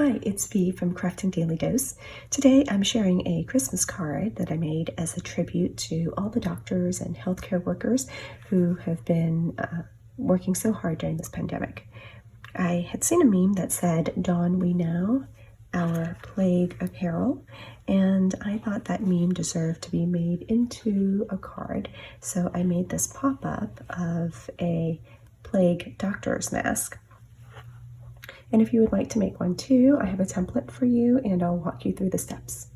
Hi, it's V from Crafting Daily Dose. Today I'm sharing a Christmas card that I made as a tribute to all the doctors and healthcare workers who have been working so hard during this pandemic. I had seen a meme that said, "Dawn we know, our plague apparel," and I thought that meme deserved to be made into a card. So I made this pop-up of a plague doctor's mask. And if you would like to make one too, I have a template for you and I'll walk you through the steps.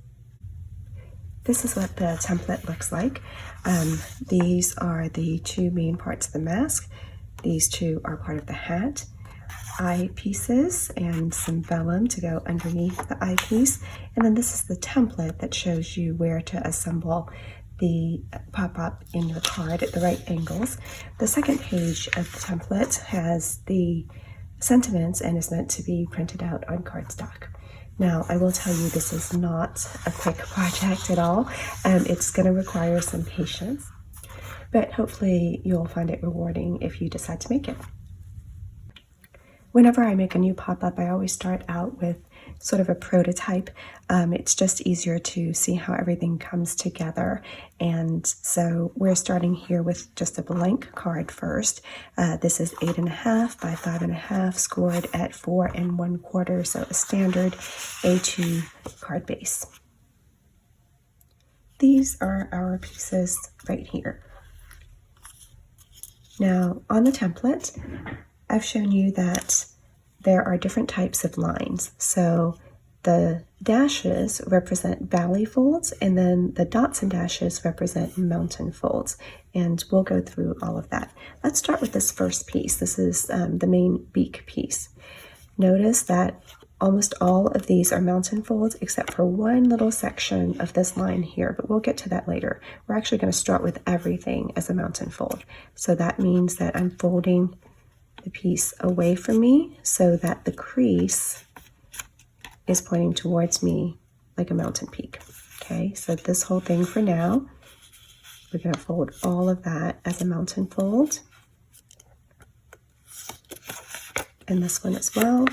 This is what the template looks like. These are the two main parts of the mask. These two are part of the hat. Eye pieces and some vellum to go underneath the eyepiece. And then this is the template that shows you where to assemble the pop-up in your card at the right angles. The second page of the template has the sentiments and is meant to be printed out on cardstock. Now, I will tell you this is not a quick project at all. It's going to require some patience, but hopefully you'll find it rewarding if you decide to make it. Whenever I make a new pop-up, I always start out with sort of a prototype. It's just easier to see how everything comes together. And so we're starting here with just a blank card first. This is 8.5 by 5.5, scored at 4 1/4, so a standard A2 card base. These are our pieces right here. Now, on the template, I've shown you that there are different types of lines. So the dashes represent valley folds, and then the dots and dashes represent mountain folds. And we'll go through all of that. Let's start with this first piece. This is the main beak piece. Notice that almost all of these are mountain folds except for one little section of this line here, but we'll get to that later. We're actually going to start with everything as a mountain fold. So that means that I'm folding the piece away from me so that the crease is pointing towards me like a mountain peak. Okay, so this whole thing for now, we're going to fold all of that as a mountain fold. And this one as well.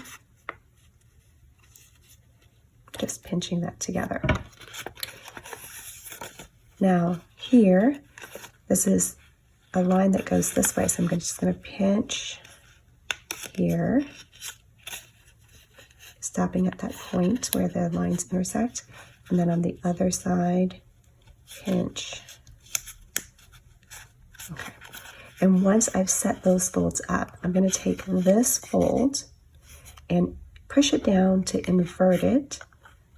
Just pinching that together. Now here, this is a line that goes this way, so I'm just going to pinch here, stopping at that point where the lines intersect, and then on the other side, pinch. Okay, and once I've set those folds up, I'm going to take this fold and push it down to invert it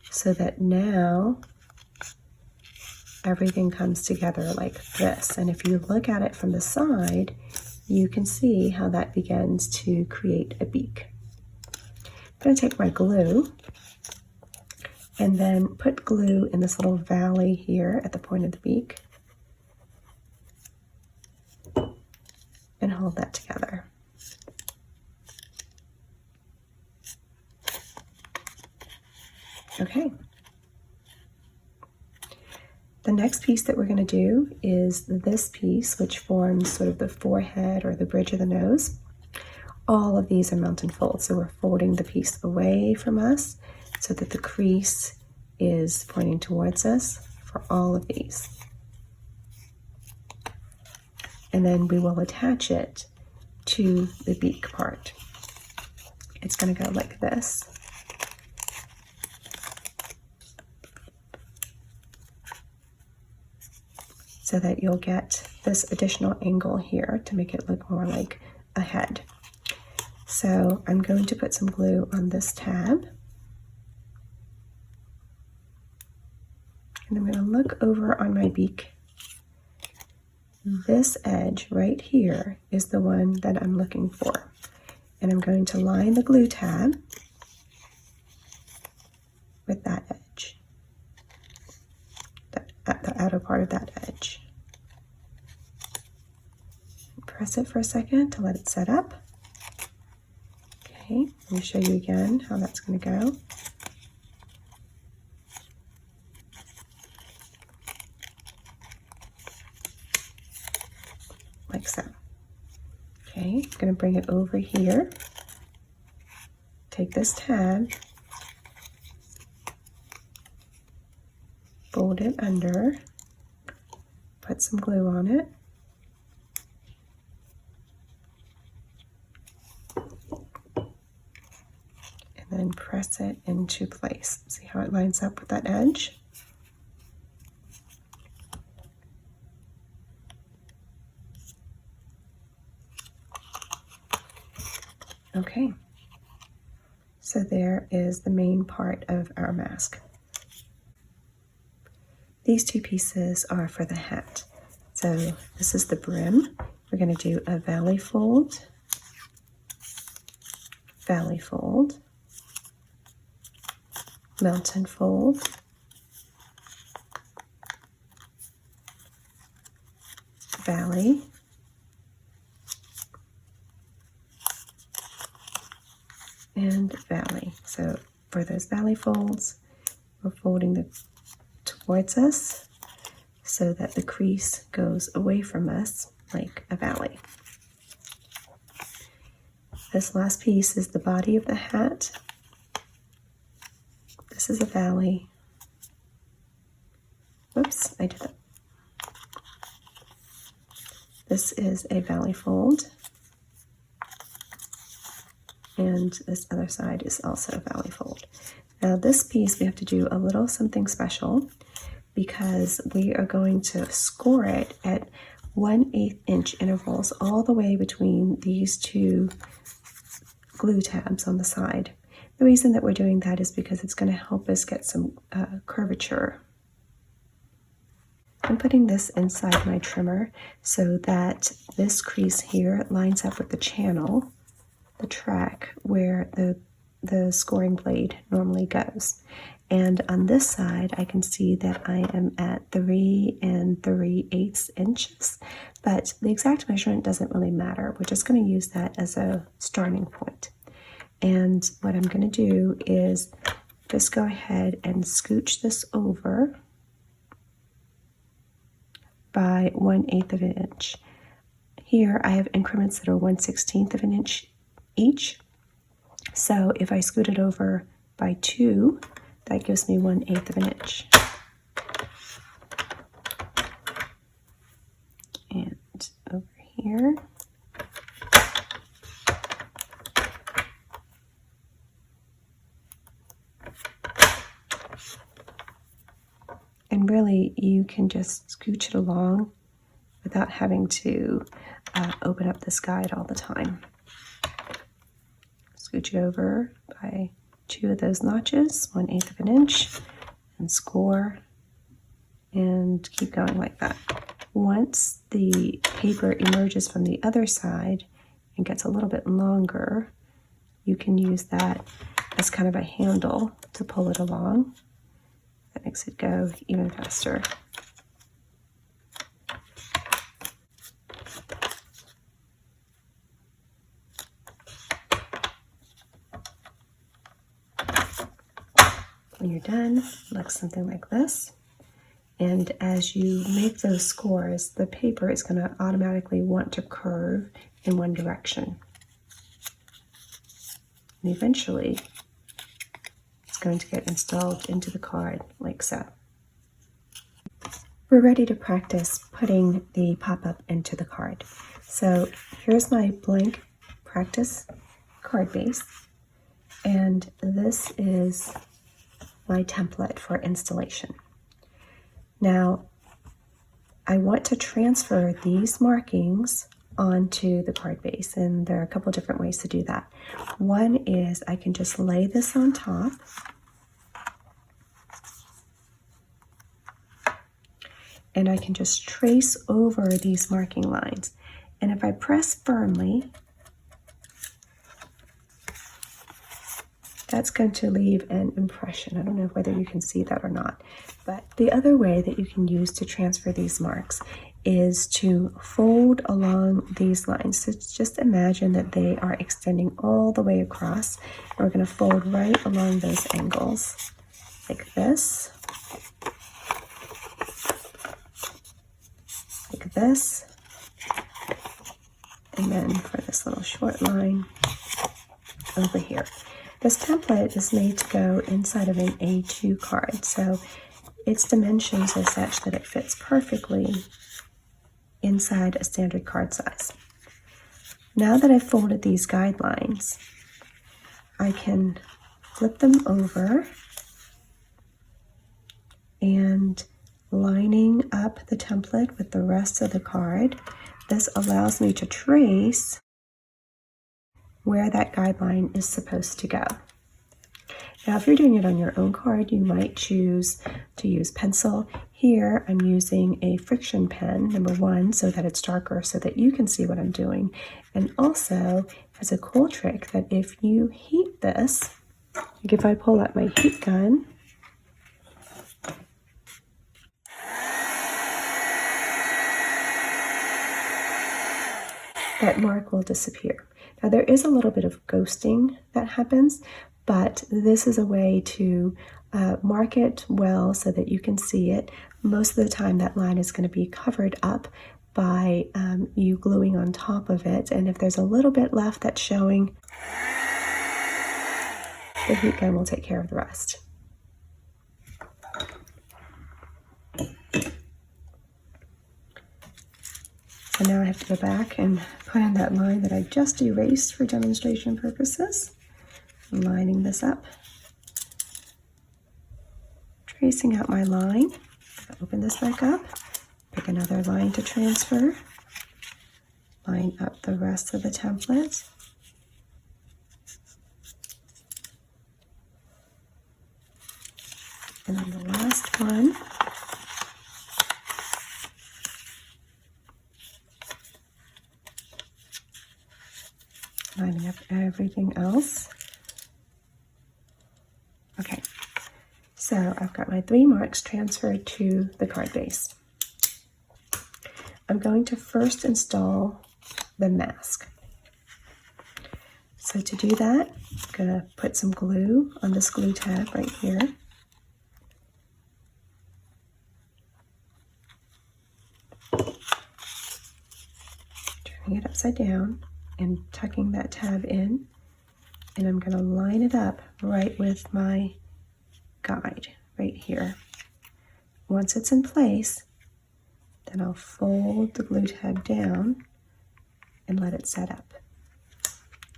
so that now everything comes together like this. And if you look at it from the side, you can see how that begins to create a beak. I'm going to take my glue and then put glue in this little valley here at the point of the beak and hold that together. Okay. The next piece that we're going to do is this piece, which forms sort of the forehead or the bridge of the nose. All of these are mountain folds, so we're folding the piece away from us so that the crease is pointing towards us for all of these. And then we will attach it to the beak part. It's going to go like this. So that you'll get this additional angle here to make it look more like a head. So I'm going to put some glue on this tab. And I'm going to look over on my beak. This edge right here is the one that I'm looking for. And I'm going to line the glue tab with that edge. At the outer part of that edge. Press it for a second to let it set up. Okay, let me show you again how that's going to go. Like so. Okay, I'm going to bring it over here. Take this tab fold it under, put some glue on it, and then press it into place. See how it lines up with that edge? Okay, so there is the main part of our mask. These two pieces are for the hat. So this is the brim. We're going to do a valley fold, mountain fold, valley, and valley. So for those valley folds, we're folding them towards us so that the crease goes away from us like a valley. This last piece is the body of the hat. This is a valley. Whoops, I did that. This is a valley fold. And this other side is also a valley fold. Now this piece we have to do a little something special because we are going to score it at 1/8 inch intervals all the way between these two glue tabs on the side. The reason that we're doing that is because it's going to help us get some curvature. I'm putting this inside my trimmer so that this crease here lines up with the channel, the track where the scoring blade normally goes. And on this side, I can see that I am at 3 3/8 inches, but the exact measurement doesn't really matter. We're just going to use that as a starting point. And what I'm going to do is just go ahead and scooch this over by 1/8 of an inch. Here I have increments that are 1/16 of an inch each. So if I scoot it over by 2, that gives me 1/8 of an inch. And over here. And really, you can just scooch it along without having to open up this guide all the time. Scooch it over by 2 of those notches, 1/8 of an inch, and score, and keep going like that. Once the paper emerges from the other side and gets a little bit longer, you can use that as kind of a handle to pull it along. That makes it go even faster. When you're done, it looks something like this. And as you make those scores, the paper is going to automatically want to curve in one direction. And eventually, it's going to get installed into the card like so. We're ready to practice putting the pop-up into the card. So here's my blank practice card base, and this is my template for installation. Now, I want to transfer these markings onto the card base, and there are a couple different ways to do that. One is I can just lay this on top, and I can just trace over these marking lines. And if I press firmly, that's going to leave an impression. I don't know whether you can see that or not. But the other way that you can use to transfer these marks is to fold along these lines. So just imagine that they are extending all the way across. And we're going to fold right along those angles like this, like this, and then for this little short line over here. This template is made to go inside of an A2 card, so its dimensions are such that it fits perfectly inside a standard card size. Now that I've folded these guidelines, I can flip them over and lining up the template with the rest of the card. This allows me to trace where that guideline is supposed to go. Now, if you're doing it on your own card, you might choose to use pencil. Here, I'm using a friction pen, number one, so that it's darker so that you can see what I'm doing. And also, has a cool trick that if you heat this, like if I pull out my heat gun, that mark will disappear. Now, there is a little bit of ghosting that happens, but this is a way to mark it well so that you can see it. Most of the time that line is going to be covered up by you gluing on top of it, and if there's a little bit left that's showing, the heat gun will take care of the rest. So now I have to go back and put in that line that I just erased for demonstration purposes. I'm lining this up, tracing out my line. Open this back up, pick another line to transfer, line up the rest of the template. And then the last one, lining up everything else. Okay, so I've got my 3 marks transferred to the card base. I'm going to first install the mask. So to do that, I'm going to put some glue on this glue tab right here. Turning it upside down and tucking that tab in, and I'm going to line it up right with my guide right here. Once it's in place, then I'll fold the glue tab down and let it set up.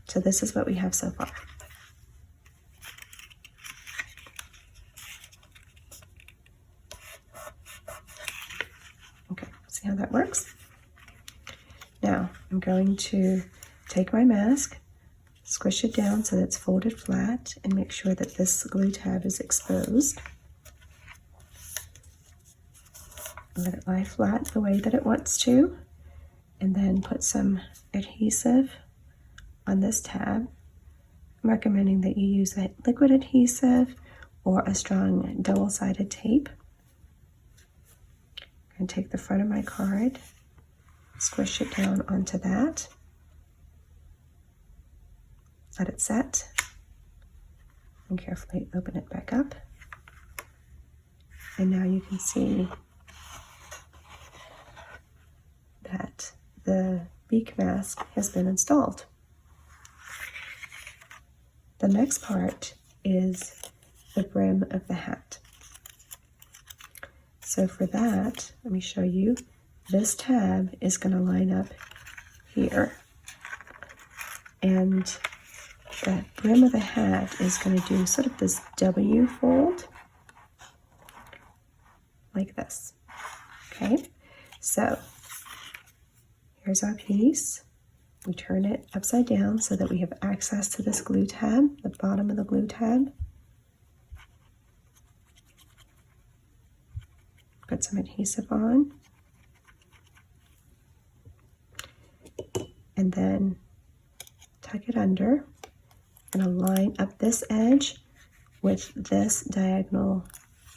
So this is what we have so far. Okay, see how that works? Now I'm going to take my mask, squish it down so that it's folded flat, and make sure that this glue tab is exposed. Let it lie flat the way that it wants to, and then put some adhesive on this tab. I'm recommending that you use a liquid adhesive or a strong double-sided tape. I'm going to take the front of my card, squish it down onto that, let it set, and carefully open it back up. And now you can see that the beak mask has been installed. The next part is the brim of the hat. So for that, let me show you. This tab is going to line up here, and the brim of the hat is going to do sort of this W fold like this. Okay, so here's our piece. We turn it upside down so that we have access to this glue tab, the bottom of the glue tab. Put some adhesive on. And then tuck it under and align up this edge with this diagonal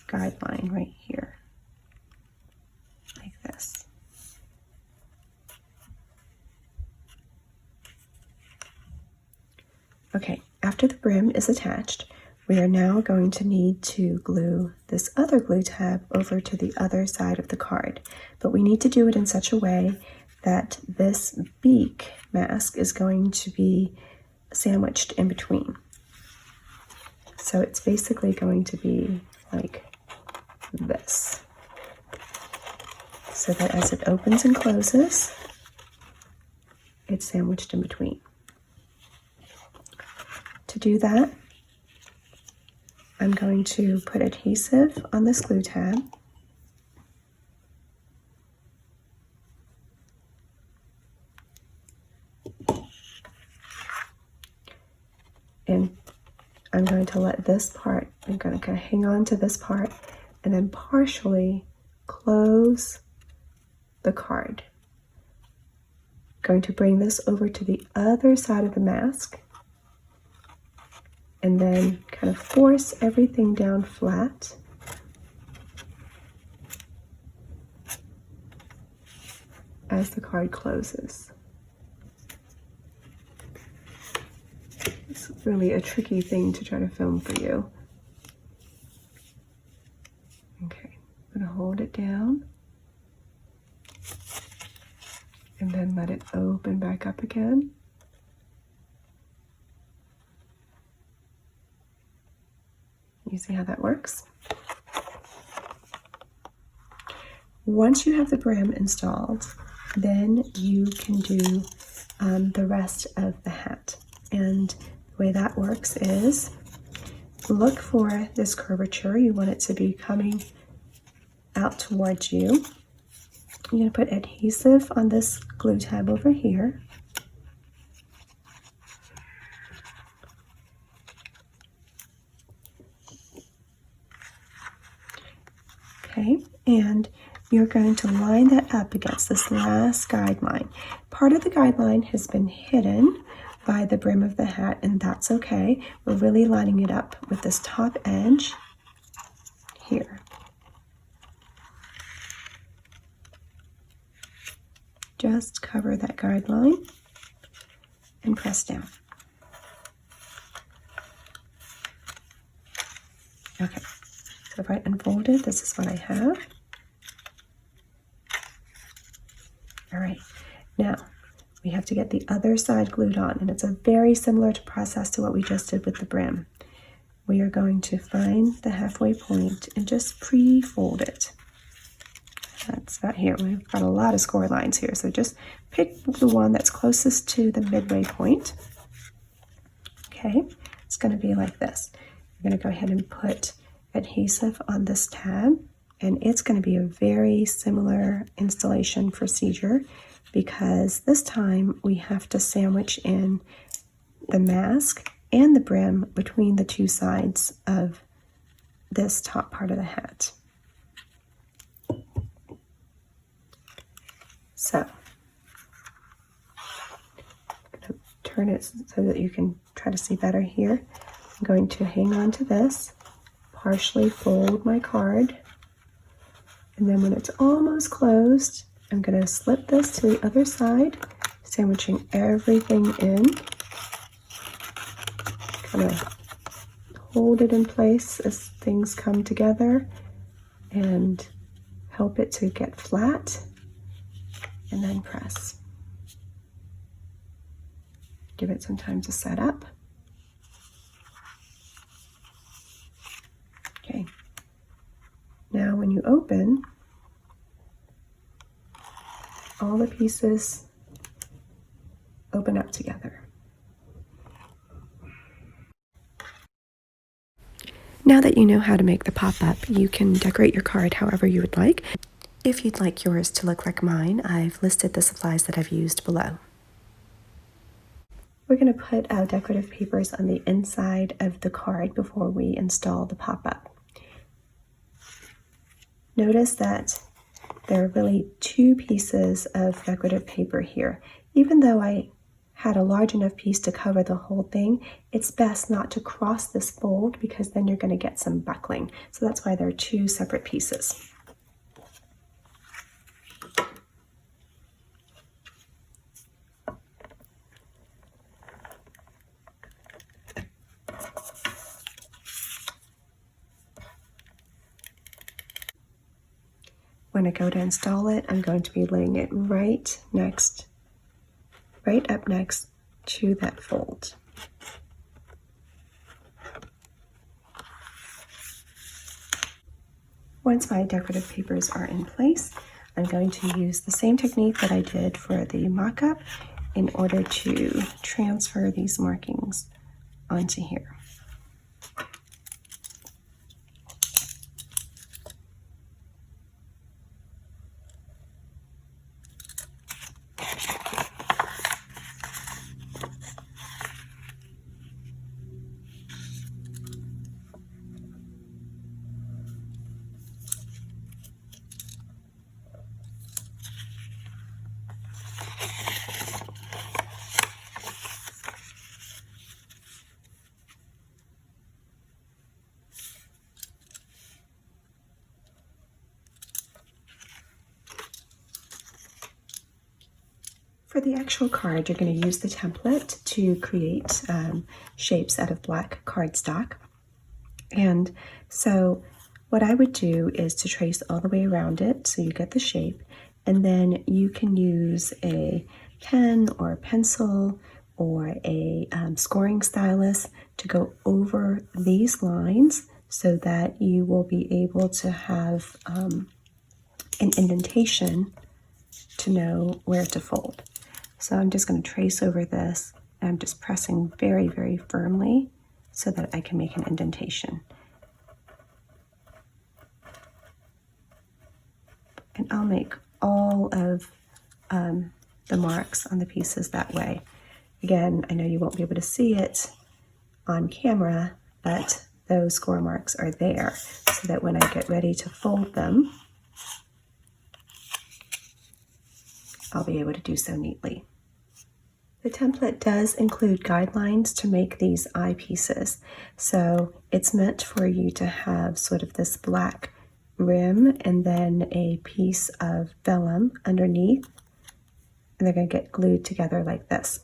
guideline right here, like this. Okay, after the brim is attached, we are now going to need to glue this other glue tab over to the other side of the card, but we need to do it in such a way that this beak mask is going to be sandwiched in between. So it's basically going to be like this, so that as it opens and closes, it's sandwiched in between. To do that, I'm going to put adhesive on this glue tab. And I'm going to let this part, I'm going to kind of hang on to this part and then partially close the card. Going to bring this over to the other side of the mask and then kind of force everything down flat. As the card closes. It's really a tricky thing to try to film for you. Okay, I'm going to hold it down and then let it open back up again. You see how that works? Once you have the brim installed, then you can do the rest of the hat. And the way that works is look for this curvature. You want it to be coming out towards you. I'm going to put adhesive on this glue tab over here. Okay, and you're going to line that up against this last guideline. Part of the guideline has been hidden by the brim of the hat, and that's okay. We're really lining it up with this top edge here. Just cover that guideline and press down. Okay, so if I unfold it, this is what I have. All right, now we have to get the other side glued on, and it's a very similar process to what we just did with the brim. We are going to find the halfway point and just pre-fold it. That's about here. We've got a lot of score lines here, so just pick the one that's closest to the midway point. Okay, it's going to be like this. We're going to go ahead and put adhesive on this tab, and it's going to be a very similar installation procedure because this time we have to sandwich in the mask and the brim between the two sides of this top part of the hat. So, I'm going to turn it so that you can try to see better here. I'm going to hang on to this, partially fold my card, and then when it's almost closed, I'm going to slip this to the other side, sandwiching everything in. Kind of hold it in place as things come together and help it to get flat. And then press. Give it some time to set up. Okay. Now when you open, all the pieces open up together. Now that you know how to make the pop-up, you can decorate your card however you would like. If you'd like yours to look like mine, I've listed the supplies that I've used below. We're going to put our decorative papers on the inside of the card before we install the pop-up. Notice that there are really two pieces of decorative paper here. Even though I had a large enough piece to cover the whole thing, it's best not to cross this fold because then you're going to get some buckling. So that's why there are two separate pieces. When I go to install it, I'm going to be laying it right up next to that fold. Once my decorative papers are in place, I'm going to use the same technique that I did for the mock-up in order to transfer these markings onto here. For the actual card, you're going to use the template to create shapes out of black cardstock. And so what I would do is to trace all the way around it so you get the shape, and then you can use a pen or a pencil or a scoring stylus to go over these lines so that you will be able to have an indentation to know where to fold. So I'm just going to trace over this. I'm just pressing very, very firmly so that I can make an indentation. And I'll make all of the marks on the pieces that way. Again, I know you won't be able to see it on camera, but those score marks are there so that when I get ready to fold them, I'll be able to do so neatly. The template does include guidelines to make these eye pieces. So it's meant for you to have sort of this black rim and then a piece of vellum underneath, and they're going to get glued together like this.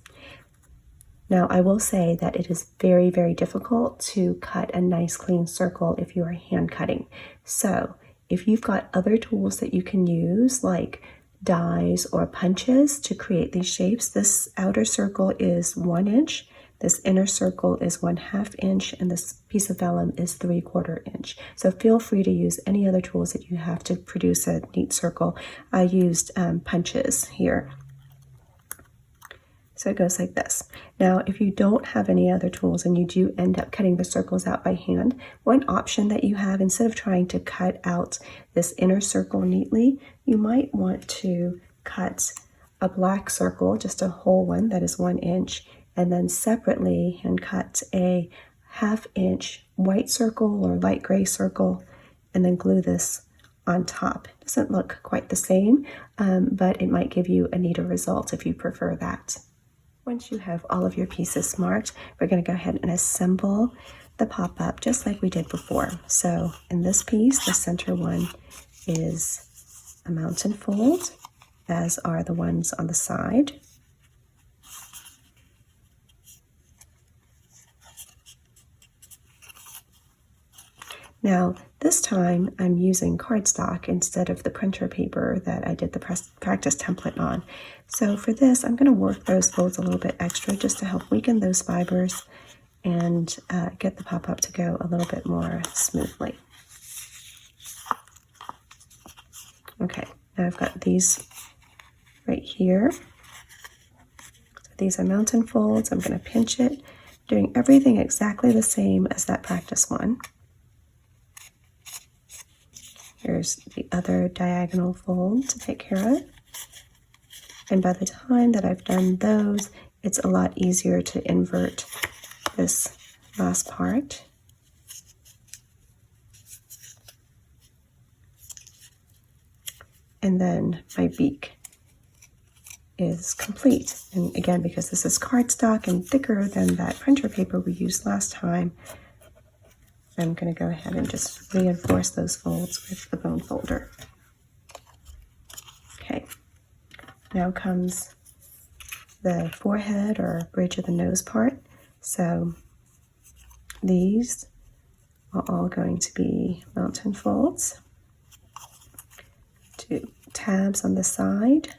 Now, I will say that it is very, very difficult to cut a nice clean circle if you are hand cutting. So if you've got other tools that you can use, like dies or punches to create these shapes, this outer circle is 1 inch, this inner circle is 1/2 inch, and this piece of vellum is 3/4 inch. So feel free to use any other tools that you have to produce a neat circle. I used punches here. So it goes like this. Now, if you don't have any other tools and you do end up cutting the circles out by hand, one option that you have, instead of trying to cut out this inner circle neatly, you might want to cut a black circle, just a whole one that is 1 inch, and then separately hand cut a 1/2 inch white circle or light gray circle, and then glue this on top. It doesn't look quite the same, but it might give you a neater result if you prefer that. Once you have all of your pieces marked, we're going to go ahead and assemble the pop-up just like we did before. So in this piece, the center one is a mountain fold, as are the ones on the side. Now, this time I'm using cardstock instead of the printer paper that I did the practice template on. So for this, I'm going to work those folds a little bit extra just to help weaken those fibers and get the pop-up to go a little bit more smoothly. Okay, now I've got these right here. So these are mountain folds. I'm going to pinch it, doing everything exactly the same as that practice one. Here's the other diagonal fold to take care of. And by the time that I've done those, it's a lot easier to invert this last part. And then my beak is complete. And again, because this is cardstock and thicker than that printer paper we used last time, I'm going to go ahead and just reinforce those folds with the bone folder. Okay, now comes the forehead or bridge of the nose part. So these are all going to be mountain folds, 2 tabs on the side,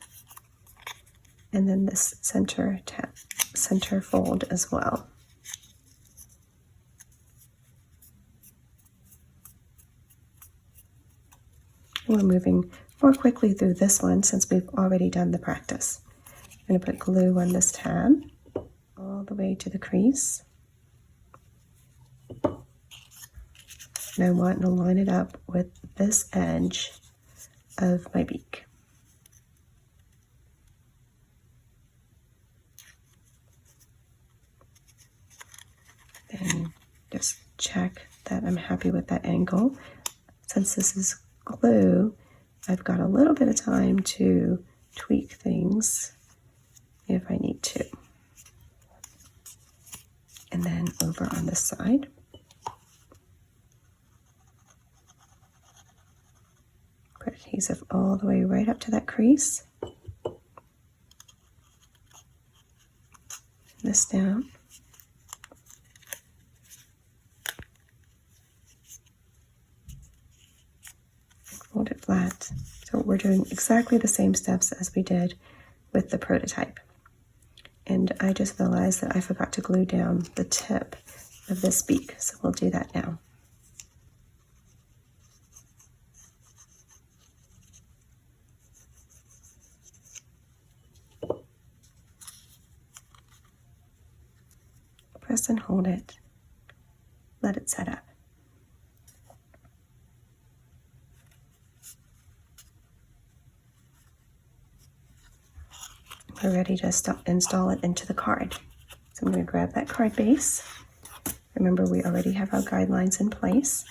and then this center fold as well. We're moving more quickly through this one since we've already done the practice. I'm going to put glue on this tab all the way to the crease. And I want to line it up with this edge of my beak. And just check that I'm happy with that angle. Since this is glue, I've got a little bit of time to tweak things if I need to. And then over on this side, put adhesive all the way right up to that crease. This down. Fold it flat. So we're doing exactly the same steps as we did with the prototype. And I just realized that I forgot to glue down the tip of this beak, so we'll do that now. Press and hold it. Let it set up. We're ready to install it into the card. So I'm going to grab that card base. Remember, we already have our guidelines in place.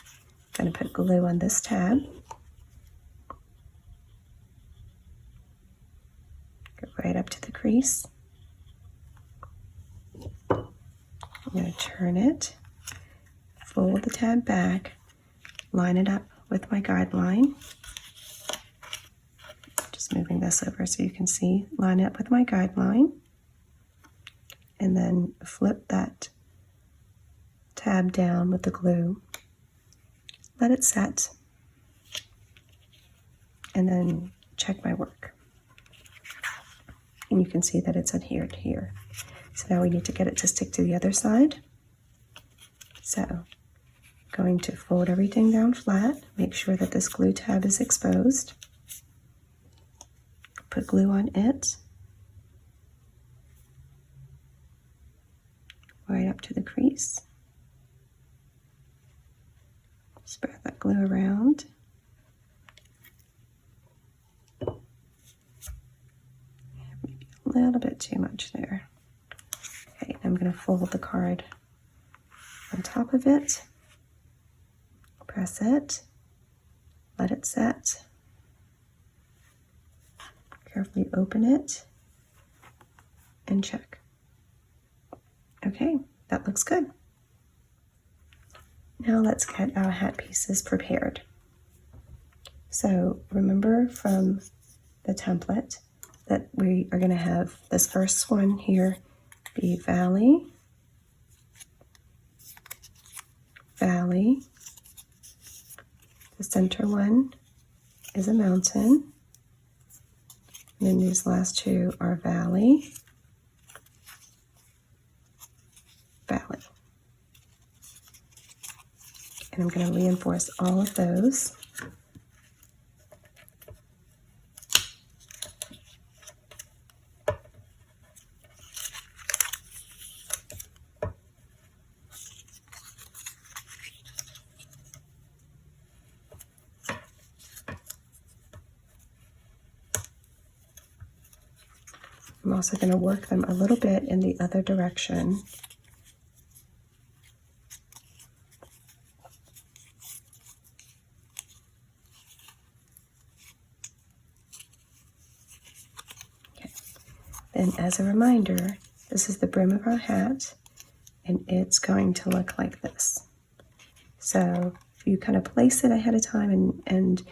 I'm going to put glue on this tab. Go right up to the crease. I'm going to turn it, fold the tab back, line it up with my guideline. Just moving this over so you can see, line it up with my guideline, and then flip that tab down with the glue. Let it set, and then check my work. And you can see that it's adhered here. So now we need to get it to stick to the other side. So, going to fold everything down flat, make sure that this glue tab is exposed. Put glue on it, right up to the crease. Spread that glue around. Maybe a little bit too much there. Okay, I'm going to fold the card on top of it. Press it. Let it set. Carefully open it and check. Okay, that looks good. Now let's get our hat pieces prepared. So remember from the template that we are going to have this first one here be valley, valley. The center one is a mountain. And then these last two are valley, valley. And I'm going to reinforce all of those. I'm also going to work them a little bit in the other direction. Okay. Then as a reminder, this is the brim of our hat, and it's going to look like this. So if you kind of place it ahead of time and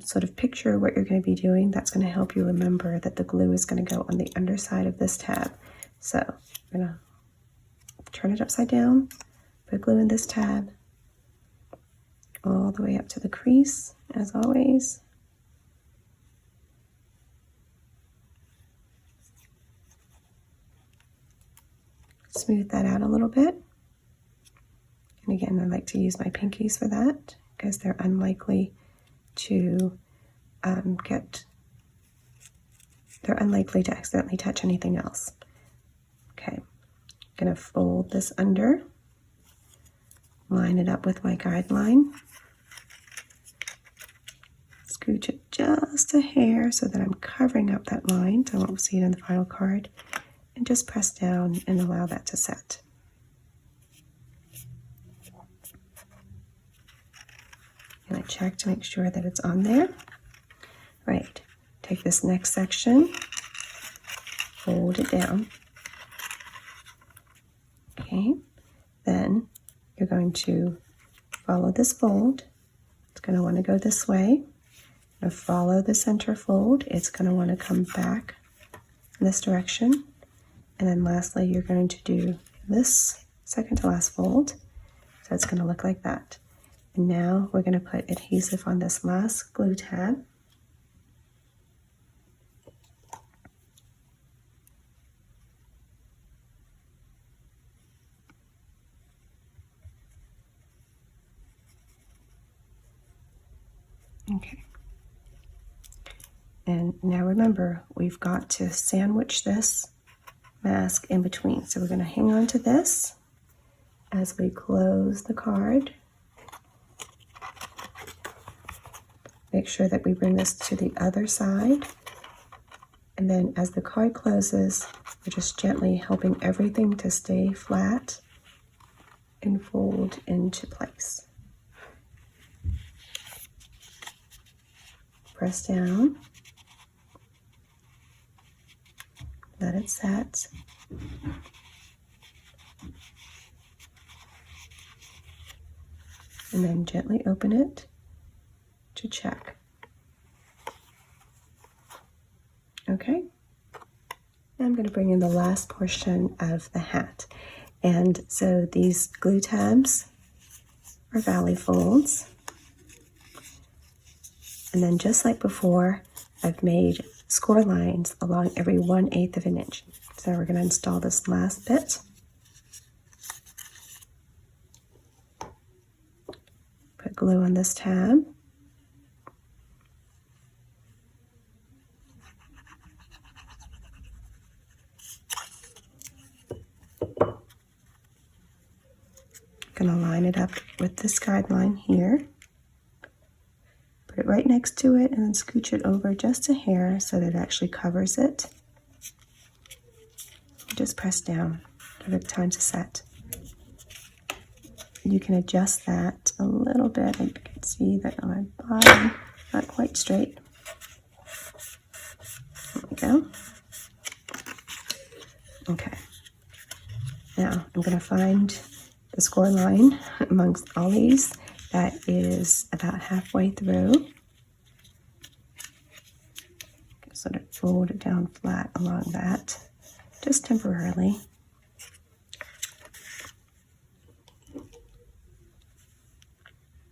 sort of picture what you're going to be doing, that's going to help you remember that the glue is going to go on the underside of this tab. So I'm going to turn it upside down, put glue in this tab, all the way up to the crease, as always. Smooth that out a little bit. And again, I like to use my pinkies for that because they're unlikely to they're unlikely to accidentally touch anything else. Okay, I'm going to fold this under, line it up with my guideline, scooch it just a hair so that I'm covering up that line so I won't see it in the final card, and just press down and allow that to set. And I check to make sure that it's on there. Right, take this next section, fold it down. Okay, then you're going to follow this fold. It's going to want to go this way. Now follow the center fold. It's going to want to come back in this direction. And then lastly, you're going to do this second to last fold. So it's going to look like that. And now we're going to put adhesive on this last glue tab. Okay. And now remember, we've got to sandwich this mask in between. So we're going to hang on to this as we close the card. Make sure that we bring this to the other side. And then as the card closes, we're just gently helping everything to stay flat and fold into place. Press down. Let it set. And then gently open it to check. Okay. Now I'm going to bring in the last portion of the hat. And so these glue tabs are valley folds. And then just like before, I've made score lines along every 1/8 of an inch. So we're going to install this last bit. Put glue on this tab. Going to line it up with this guideline here. Put it right next to it and then scooch it over just a hair so that it actually covers it. Just press down. Give it time to set. You can adjust that a little bit. You can see that my bottom not quite straight. There we go. Okay. Now I'm going to find the score line amongst all these that is about halfway through. Sort of fold it down flat along that, just temporarily.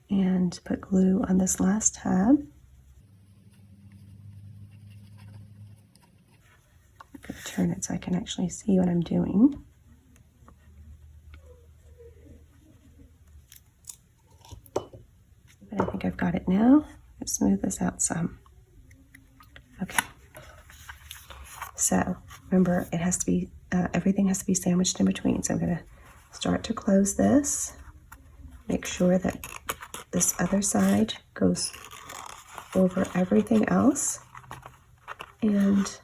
And put glue on this last tab. I'm going to turn it so I can actually see what I'm doing. But I think I've got it now. Let's smooth this out some. Okay. So remember, it has to be everything has to be sandwiched in between. So I'm going to start to close this. Make sure that this other side goes over everything else, and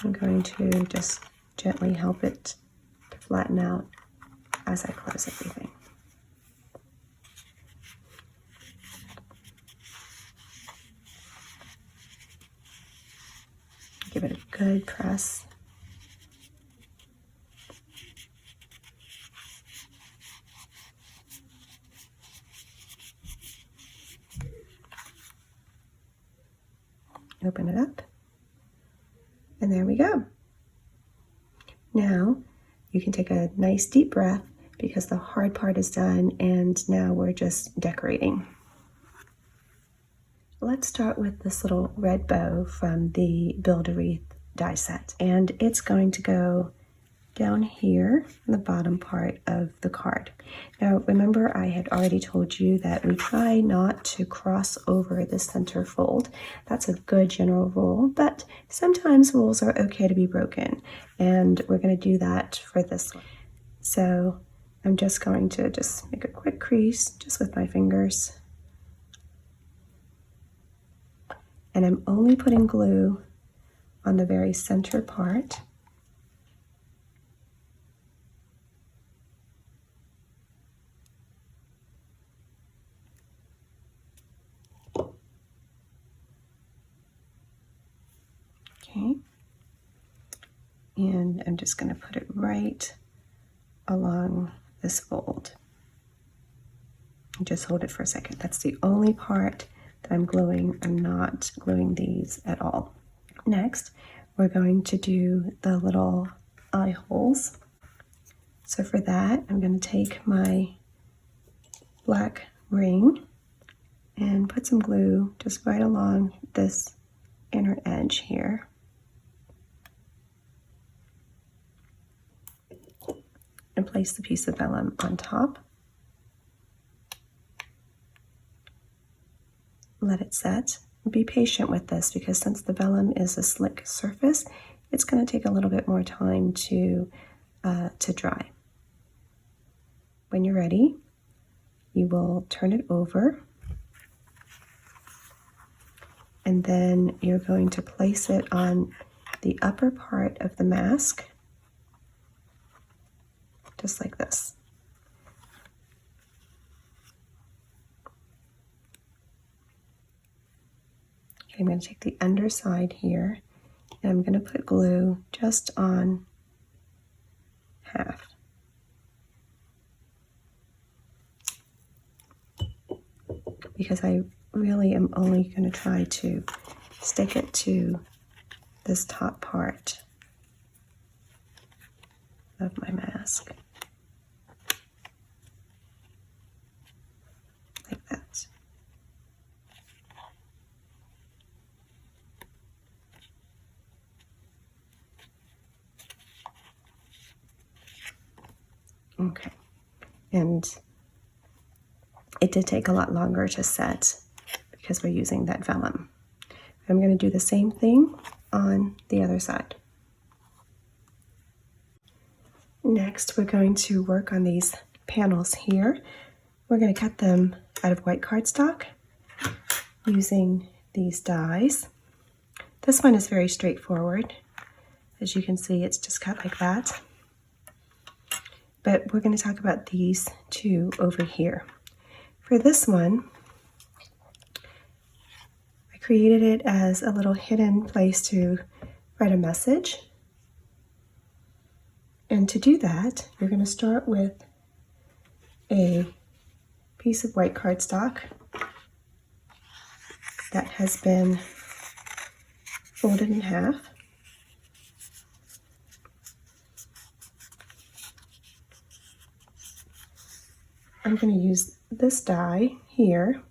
I'm going to just gently help it to flatten out as I close everything. Give it a good press. Open it up. And there we go. Now you can take a nice deep breath because the hard part is done, and now we're just decorating. Let's start with this little red bow from the Build-A-Wreath die set, and it's going to go down here in the bottom part of the card. Now remember, I had already told you that we try not to cross over the center fold. That's a good general rule, but sometimes rules are okay to be broken, and we're going to do that for this one. So I'm just going to make a quick crease just with my fingers, and I'm only putting glue on the very center part. Okay, and I'm just going to put it right along this fold. Just hold it for a second. That's the only part that I'm gluing. I'm not gluing these at all. Next, we're going to do the little eye holes. So for that, I'm going to take my black ring and put some glue just right along this inner edge here. And place the piece of vellum on top. Let it set. Be patient with this because since the vellum is a slick surface, it's going to take a little bit more time to dry. When you're ready, you will turn it over, and then you're going to place it on the upper part of the mask, just like this. Okay, I'm going to take the underside here, and I'm going to put glue just on half. Because I really am only going to try to stick it to this top part of my mask. Like that. Okay, and it did take a lot longer to set because we're using that vellum. I'm going to do the same thing on the other side. Next, we're going to work on these panels here. We're going to cut them out of white cardstock using these dies. This one is very straightforward. As you can see, it's just cut like that. But we're going to talk about these two over here. For this one, I created it as a little hidden place to write a message. And to do that, you're going to start with a piece of white cardstock that has been folded in half. I'm going to use this die here,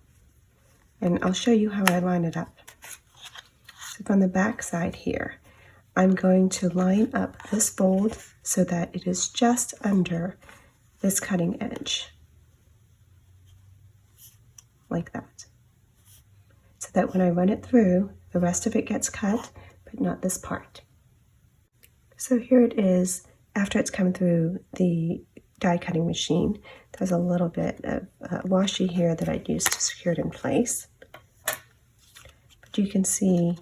and I'll show you how I line it up. So from the back side here, I'm going to line up this fold so that it is just under this cutting edge, like that. So that when I run it through, the rest of it gets cut, but not this part. So here it is after it's come through the die cutting machine. There's a little bit of washi here that I used to secure it in place. But you can see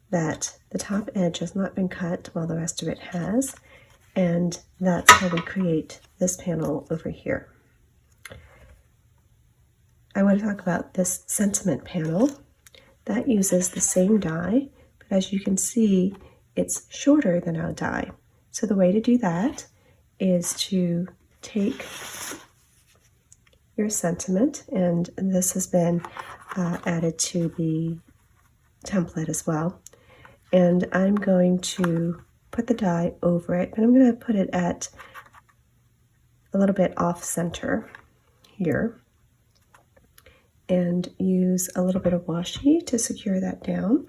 that the top edge has not been cut while the rest of it has, and that's how we create this panel over here. I want to talk about this sentiment panel. That uses the same die, but as you can see, it's shorter than our die. So the way to do that is to take your sentiment, and this has been added to the template as well, and I'm going to put the die over it, but I'm going to put it at a little bit off center here and use a little bit of washi to secure that down.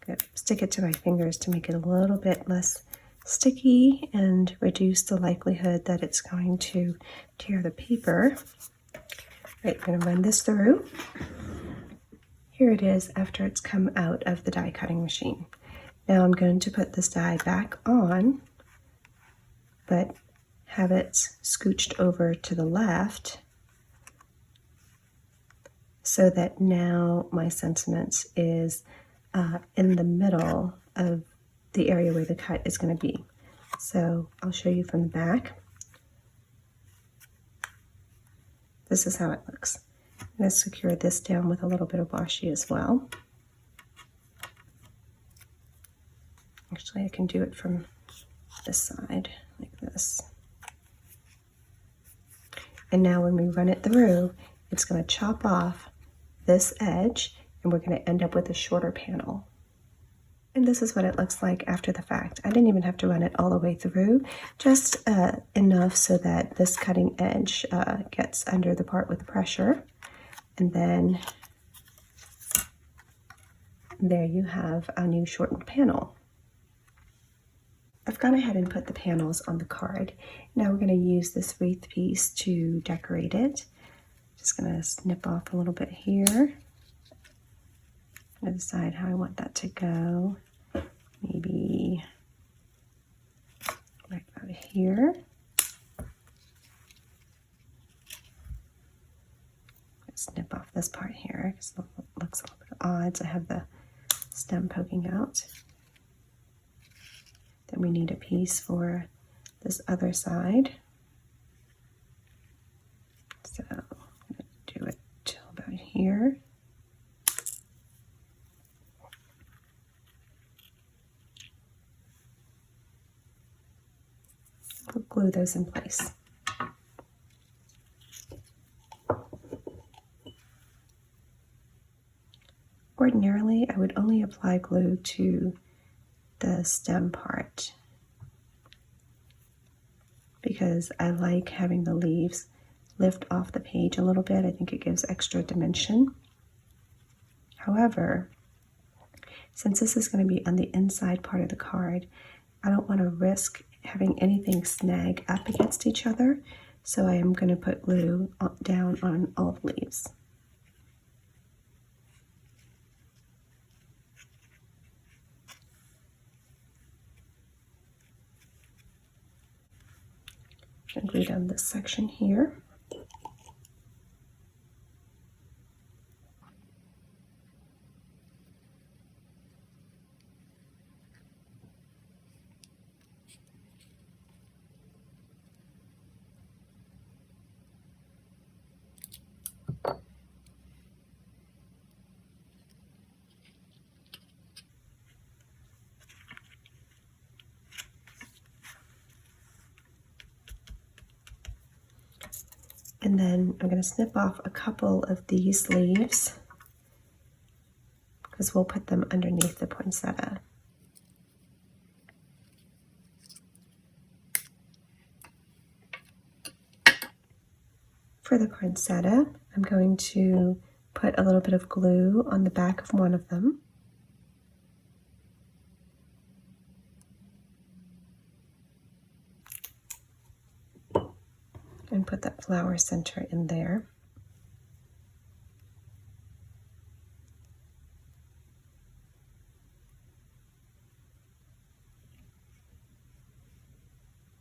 Good. Stick it to my fingers to make it a little bit less sticky and reduce the likelihood that it's going to tear the paper. Right, I'm going to run this through. Here it is after it's come out of the die cutting machine. Now I'm going to put this die back on, but have it scooched over to the left so that now my sentiment is in the middle of the area where the cut is going to be. So I'll show you from the back. This is how it looks. I'm going to secure this down with a little bit of washi as well. Actually, I can do it from this side, like this. And now when we run it through, it's going to chop off this edge, and we're going to end up with a shorter panel. And this is what it looks like after the fact. I didn't even have to run it all the way through, just enough so that this cutting edge gets under the part with pressure. And then there you have a new shortened panel. I've gone ahead and put the panels on the card. Now we're going to use this wreath piece to decorate it. Just going to snip off a little bit here. I'm going to decide how I want that to go. Maybe right about here. Snip off this part here because it looks a little bit odd to have the stem poking out. Then we need a piece for this other side. So I'm going to do it till about here. We'll glue those in place. Ordinarily, I would only apply glue to the stem part because I like having the leaves lift off the page a little bit. I think it gives extra dimension. However, since this is going to be on the inside part of the card, I don't want to risk having anything snag up against each other, so I am going to put glue down on all the leaves. And glue down this section here. And then I'm going to snip off a couple of these leaves because we'll put them underneath the poinsettia. For the poinsettia, I'm going to put a little bit of glue on the back of one of them. And put that flower center in there.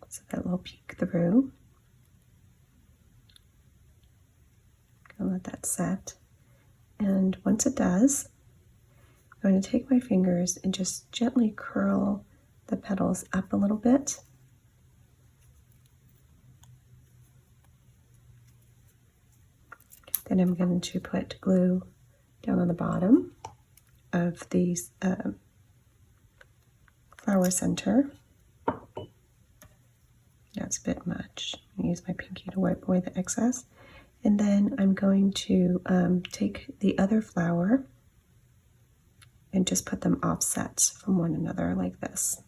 So that will peek through. Gonna let that set. And once it does, I'm going to take my fingers and just gently curl the petals up a little bit. Then I'm going to put glue down on the bottom of the flower center. That's a bit much. I'm going to use my pinky to wipe away the excess. And then I'm going to take the other flower and just put them offset from one another like this.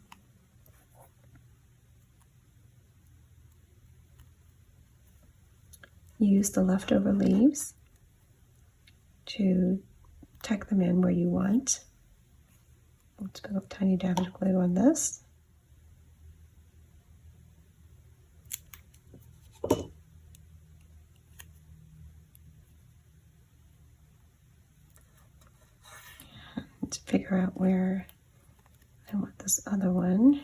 Use the leftover leaves to tuck them in where you want. Let's put a tiny dab of glue on this. To figure out where I want this other one.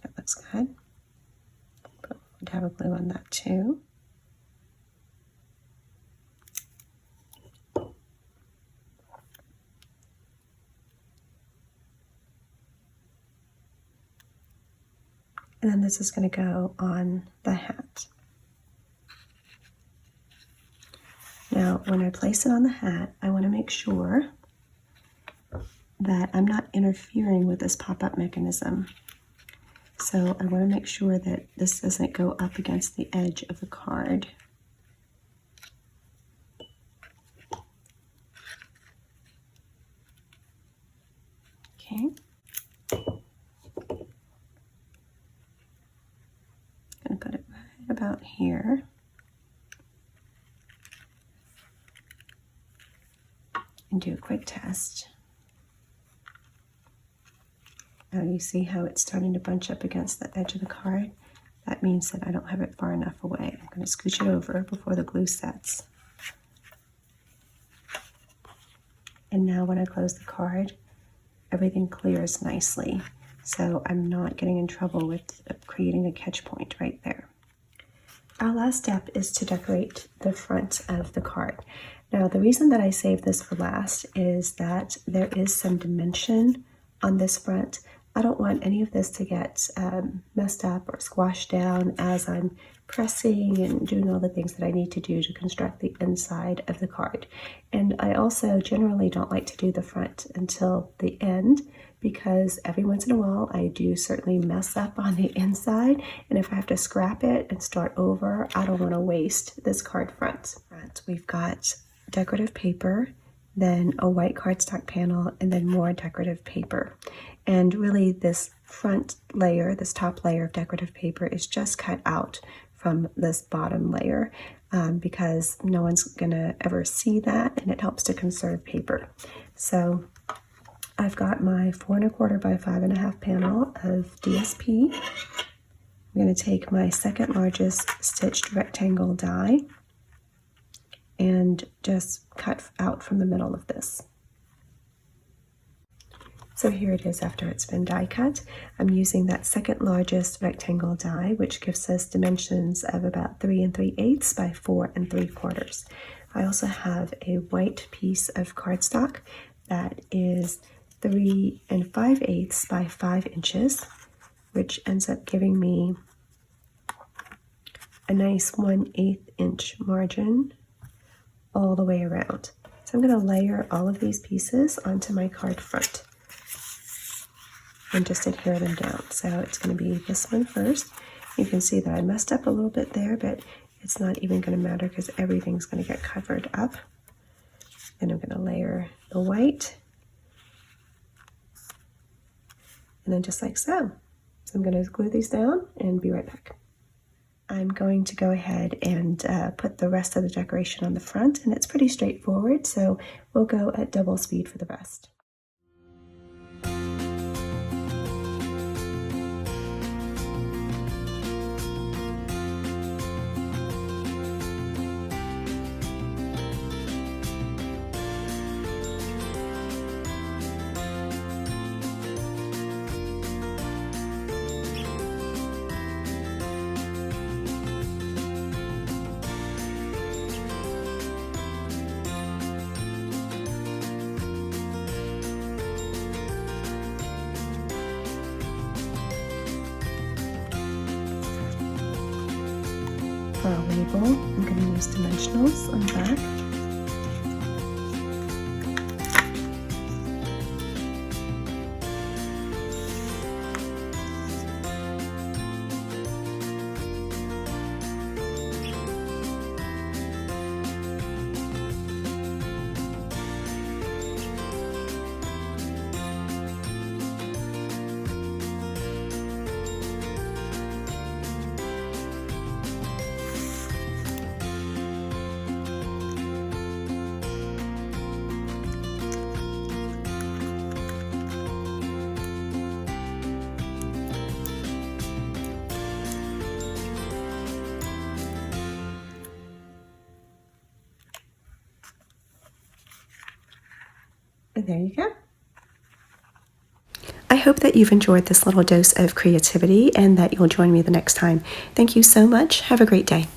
That looks good. But we'd have a glue on that too. And then this is going to go on the hat. Now, when I place it on the hat, I want to make sure that I'm not interfering with this pop-up mechanism. So I want to make sure that this doesn't go up against the edge of the card. Okay. I'm going to put it right about here. And do a quick test. Now you see how it's starting to bunch up against the edge of the card? That means that I don't have it far enough away. I'm going to scooch it over before the glue sets. And now when I close the card, everything clears nicely. So I'm not getting in trouble with creating a catch point right there. Our last step is to decorate the front of the card. Now, the reason that I saved this for last is that there is some dimension on this front. I don't want any of this to get messed up or squashed down as I'm pressing and doing all the things that I need to do to construct the inside of the card. And I also generally don't like to do the front until the end, because every once in a while I do certainly mess up on the inside, and if I have to scrap it and start over, I don't want to waste this card front. We've got decorative paper, then a white cardstock panel, and then more decorative paper. And really this front layer, this top layer of decorative paper is just cut out from this bottom layer because no one's gonna ever see that, and it helps to conserve paper. So I've got my 4 1/4 by 5 1/2 panel of DSP. I'm gonna take my second largest stitched rectangle die and just cut out from the middle of this. So here it is after it's been die cut. I'm using that second largest rectangle die, which gives us dimensions of about 3 3/8 by 4 3/4. I also have a white piece of cardstock that is 3 5/8 by 5 inches, which ends up giving me a nice 1/8 inch margin all the way around. So I'm going to layer all of these pieces onto my card front and just adhere them down. So it's going to be this one first. You can see that I messed up a little bit there, but it's not even going to matter because everything's going to get covered up. Then I'm going to layer the white, and then just like so. So I'm going to glue these down and be right back. I'm going to go ahead and put the rest of the decoration on the front, and it's pretty straightforward, so we'll go at double speed for the rest. For our label, I'm going to use dimensionals on the back. And there you go. I hope that you've enjoyed this little dose of creativity and that you'll join me the next time. Thank you so much. Have a great day.